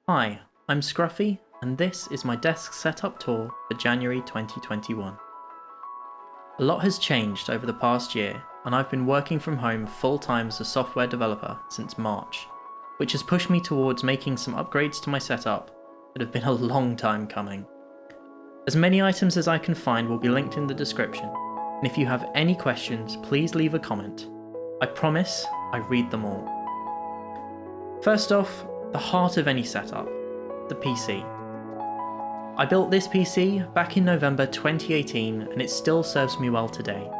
Hi, I'm Scruffy, and this is my desk setup tour for January 2021. A lot has changed over the past year, and I've been working from home full-time as a software developer since March, which has pushed me towards making some upgrades to my setup that have been a long time coming. As many items as I can find will be linked in the description, and if you have any questions, please leave a comment. I promise I read them all. First off, the heart of any setup, the PC. I built this PC back in November 2018 and it still serves me well today.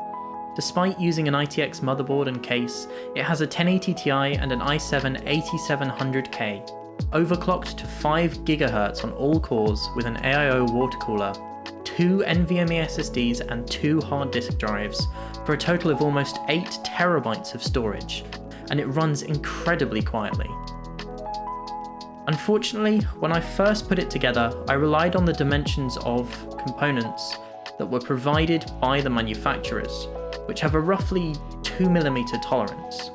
Despite using an ITX motherboard and case, it has a 1080 Ti and an i7-8700K, overclocked to 5 GHz on all cores with an AIO water cooler, 2 NVMe SSDs and 2 hard disk drives, for a total of almost 8 TB of storage, and it runs incredibly quietly. Unfortunately, when I first put it together, I relied on the dimensions of components that were provided by the manufacturers, which have a roughly 2mm tolerance.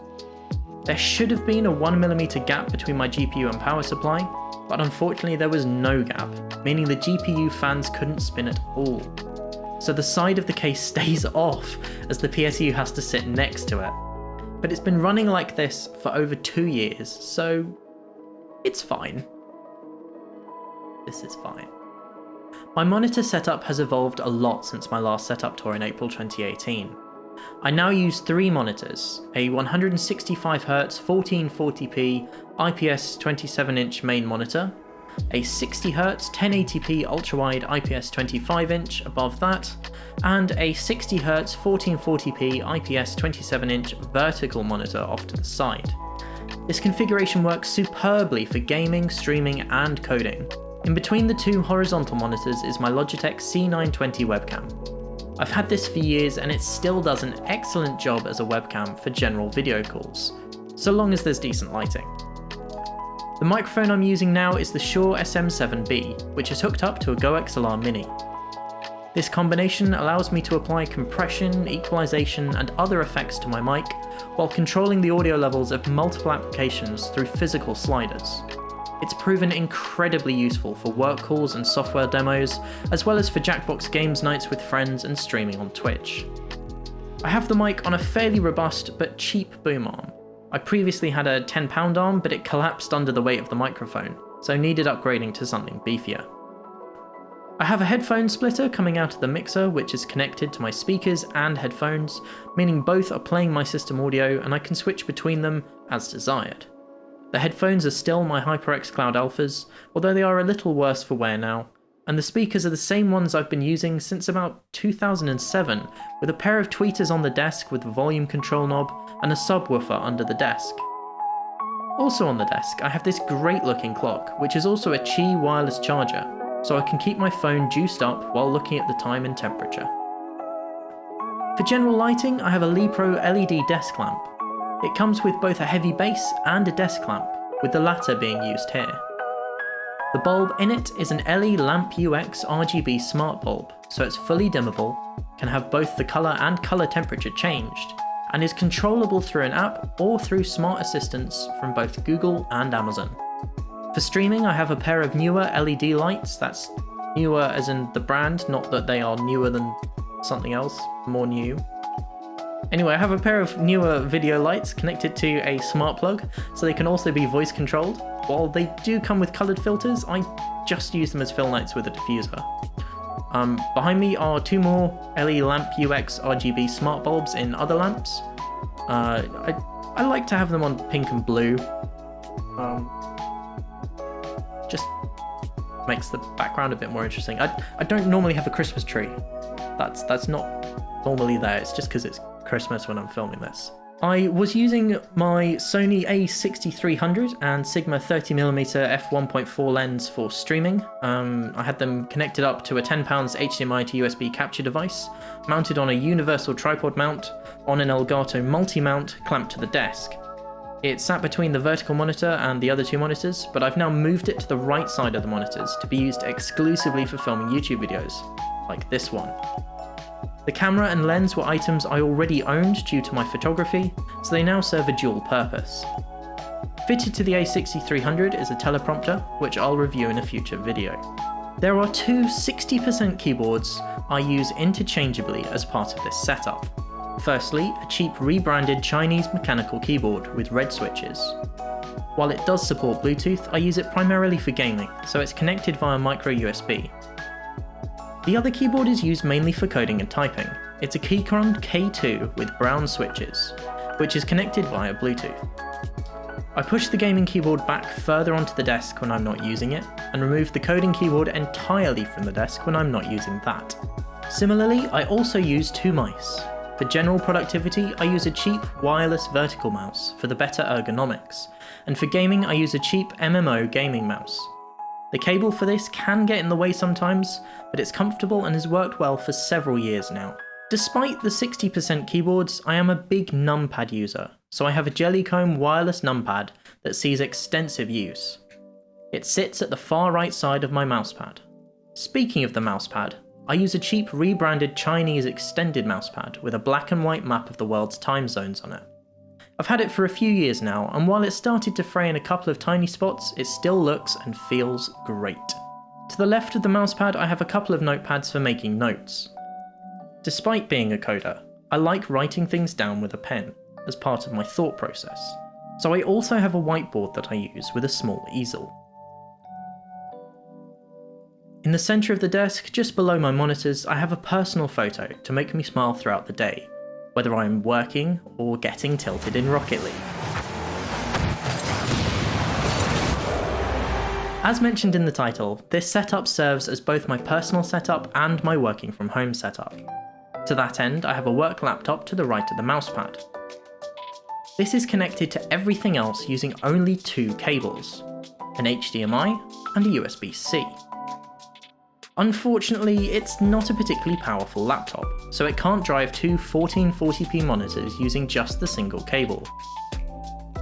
There should have been a 1mm gap between my GPU and power supply, but unfortunately there was no gap, meaning the GPU fans couldn't spin at all. So the side of the case stays off as the PSU has to sit next to it. But it's been running like this for over 2 years, so it's fine. This is fine. My monitor setup has evolved a lot since my last setup tour in April 2018. I now use 3 monitors, a 165Hz 1440p IPS 27-inch main monitor, a 60Hz 1080p ultrawide IPS 25-inch above that, and a 60Hz 1440p IPS 27-inch vertical monitor off to the side. This configuration works superbly for gaming, streaming, and coding. In between the 2 horizontal monitors is my Logitech C920 webcam. I've had this for years and it still does an excellent job as a webcam for general video calls, so long as there's decent lighting. The microphone I'm using now is the Shure SM7B, which is hooked up to a Go XLR Mini. This combination allows me to apply compression, equalization, and other effects to my mic, while controlling the audio levels of multiple applications through physical sliders. It's proven incredibly useful for work calls and software demos, as well as for Jackbox games nights with friends and streaming on Twitch. I have the mic on a fairly robust but cheap boom arm. I previously had a £10 arm, but it collapsed under the weight of the microphone, so needed upgrading to something beefier. I have a headphone splitter coming out of the mixer, which is connected to my speakers and headphones, meaning both are playing my system audio and I can switch between them as desired. The headphones are still my HyperX Cloud Alphas, although they are a little worse for wear now, and the speakers are the same ones I've been using since about 2007, with a pair of tweeters on the desk with a volume control knob and a subwoofer under the desk. Also on the desk, I have this great looking clock, which is also a Qi wireless charger, so I can keep my phone juiced up while looking at the time and temperature. For general lighting, I have a Lee-Pro LED desk lamp. It comes with both a heavy base and a desk lamp, with the latter being used here. The bulb in it is an LE Lamp UX RGB smart bulb, so it's fully dimmable, can have both the colour and colour temperature changed, and is controllable through an app or through smart assistants from both Google and Amazon. For streaming, I have a pair of newer LED lights, that's newer as in the brand, not that they are newer than something else, more new. Anyway, I have a pair of newer video lights connected to a smart plug, so they can also be voice controlled. While they do come with coloured filters, I just use them as fill lights with a diffuser. Behind me are 2 more LE Lamp UX RGB smart bulbs in other lamps. I like to have them on pink and blue. Just makes the background a bit more interesting. I don't normally have a Christmas tree. That's not normally there, it's just because it's Christmas when I'm filming this. I was using my Sony a6300 and Sigma 30mm f1.4 lens for streaming. I had them connected up to a £10 HDMI to USB capture device, mounted on a universal tripod mount, on an Elgato multi-mount clamped to the desk. It sat between the vertical monitor and the other 2 monitors, but I've now moved it to the right side of the monitors to be used exclusively for filming YouTube videos, like this one. The camera and lens were items I already owned due to my photography, so they now serve a dual purpose. Fitted to the A6300 is a teleprompter, which I'll review in a future video. There are two 60% keyboards I use interchangeably as part of this setup. Firstly, a cheap rebranded Chinese mechanical keyboard with red switches. While it does support Bluetooth, I use it primarily for gaming, so it's connected via micro USB. The other keyboard is used mainly for coding and typing. It's a Keychron K2 with brown switches, which is connected via Bluetooth. I push the gaming keyboard back further onto the desk when I'm not using it, and remove the coding keyboard entirely from the desk when I'm not using that. Similarly, I also use two mice. For general productivity, I use a cheap wireless vertical mouse for the better ergonomics, and for gaming I use a cheap MMO gaming mouse. The cable for this can get in the way sometimes, but it's comfortable and has worked well for several years now. Despite the 60% keyboards, I am a big Numpad user, so I have a Jellycomb wireless Numpad that sees extensive use. It sits at the far right side of my mousepad. Speaking of the mousepad, I use a cheap rebranded Chinese extended mousepad with a black and white map of the world's time zones on it. I've had it for a few years now, and while it started to fray in a couple of tiny spots, it still looks and feels great. To the left of the mousepad I have a couple of notepads for making notes. Despite being a coder, I like writing things down with a pen as part of my thought process, so I also have a whiteboard that I use with a small easel. In the centre of the desk, just below my monitors, I have a personal photo to make me smile throughout the day, whether I'm working or getting tilted in Rocket League. As mentioned in the title, this setup serves as both my personal setup and my working from home setup. To that end, I have a work laptop to the right of the mousepad. This is connected to everything else using only two cables, an HDMI and a USB-C. Unfortunately, it's not a particularly powerful laptop, so it can't drive two 1440p monitors using just the single cable.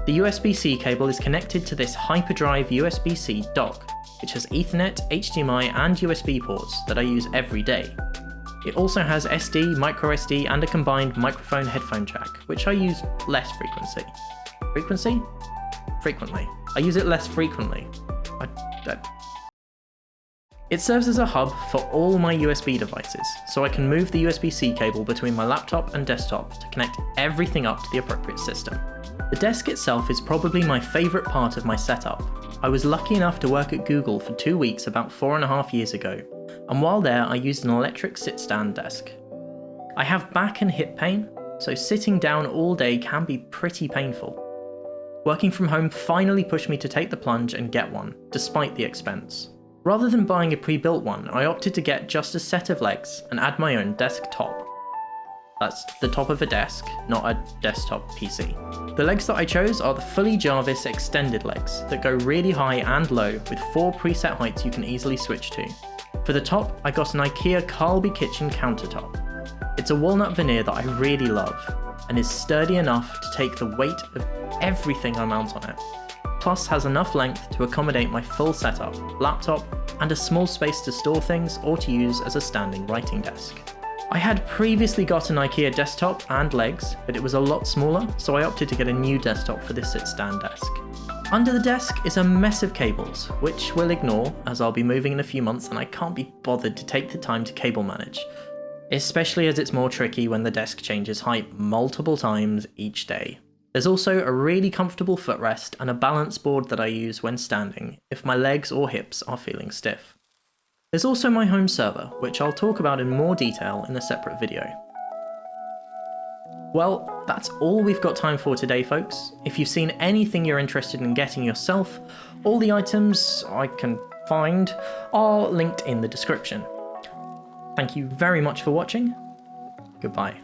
The USB-C cable is connected to this hyperdrive USB-C dock, which has Ethernet, HDMI and USB ports that I use every day. It also has SD, microSD and a combined microphone headphone jack, which I use less frequently. Frequently. I use it less frequently. It serves as a hub for all my USB devices, so I can move the USB-C cable between my laptop and desktop to connect everything up to the appropriate system. The desk itself is probably my favourite part of my setup. I was lucky enough to work at Google for 2 weeks about 4.5 years ago, and while there I used an electric sit-stand desk. I have back and hip pain, so sitting down all day can be pretty painful. Working from home finally pushed me to take the plunge and get one, despite the expense. Rather than buying a pre-built one, I opted to get just a set of legs and add my own desk top. That's the top of a desk, not a desktop PC. The legs that I chose are the fully Jarvis extended legs that go really high and low with 4 preset heights you can easily switch to. For the top, I got an IKEA Carlby kitchen countertop. It's a walnut veneer that I really love, and is sturdy enough to take the weight of everything I mount on it. Plus has enough length to accommodate my full setup, laptop, and a small space to store things or to use as a standing writing desk. I had previously got an IKEA desktop and legs, but it was a lot smaller, so I opted to get a new desktop for this sit-stand desk. Under the desk is a mess of cables, which we'll ignore as I'll be moving in a few months and I can't be bothered to take the time to cable manage, especially as it's more tricky when the desk changes height multiple times each day. There's also a really comfortable footrest and a balance board that I use when standing if my legs or hips are feeling stiff. There's also my home server, which I'll talk about in more detail in a separate video. Well, that's all we've got time for today, folks. If you've seen anything you're interested in getting yourself, all the items I can find are linked in the description. Thank you very much for watching. Goodbye.